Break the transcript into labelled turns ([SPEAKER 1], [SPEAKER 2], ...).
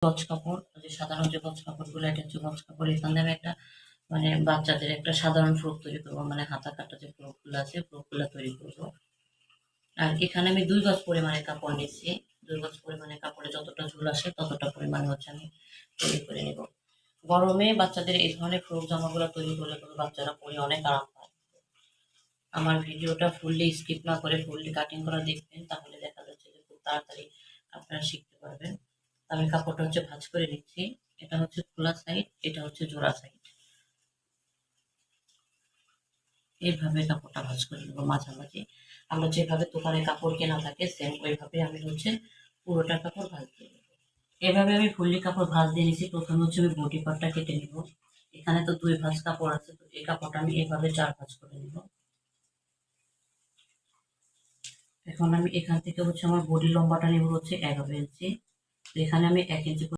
[SPEAKER 1] গজ কাপড়, যে সাধারণ যে গজ কাপড়গুলো, এটা হচ্ছে গজ কাপড়। এখানে আমি একটা মানে বাচ্চাদের একটা সাধারণ ফ্রক তৈরি করবো, মানে হাতা কাটা যে ফ্রকগুলো আছে ফ্রকগুলো তৈরি করবো। আর এখানে আমি 2 গজ পরিমাণে কাপড় নিচ্ছি। 2 গজ পরিমাণে কাপড়ে যতটা ঝুল আসে ততটা পরিমাণে হচ্ছে আমি তৈরি করে নেব। গরমে বাচ্চাদের এই ধরনের ফ্রক জামাগুলো তৈরি করলে কিন্তু বাচ্চারা পরে অনেক আরাম পায়। আমার ভিডিওটা ফুললি স্কিপ না করে ফুললি কাটিং করা দেখবেন, তাহলে দেখা যাচ্ছে যে খুব তাড়াতাড়ি আপনারা শিখতে পারবেন। আমি কাপড়টা হচ্ছে ভাঁজ করে নিচ্ছি। এটা হচ্ছে খোলা সাইড, এটা হচ্ছে জোড়া সাইড। এইভাবে কাপড়টা ভাঁজ করে নেবো মাঝামাঝি। আমরা যেভাবে দোকানে কাপড় কেনা থাকে সেম ওইভাবে আমি হচ্ছে পুরোটা কাপড় ভাঁজ দিয়ে নেবো। এভাবে আমি ফুললি কাপড় ভাঁজ দিয়ে নিচ্ছি। প্রথমে হচ্ছে আমি বডি পার্টটা কেটে নিব। এখানে তো 2 ভাঁজ কাপড় আছে, তো এই কাপড়টা আমি এভাবে 4 ভাঁজ করে নিব। এখন আমি এখান থেকে হচ্ছে আমার বডি লম্বাটা নেব হচ্ছে 11 ইঞ্চি। এখানে আমি 1 ইঞ্চি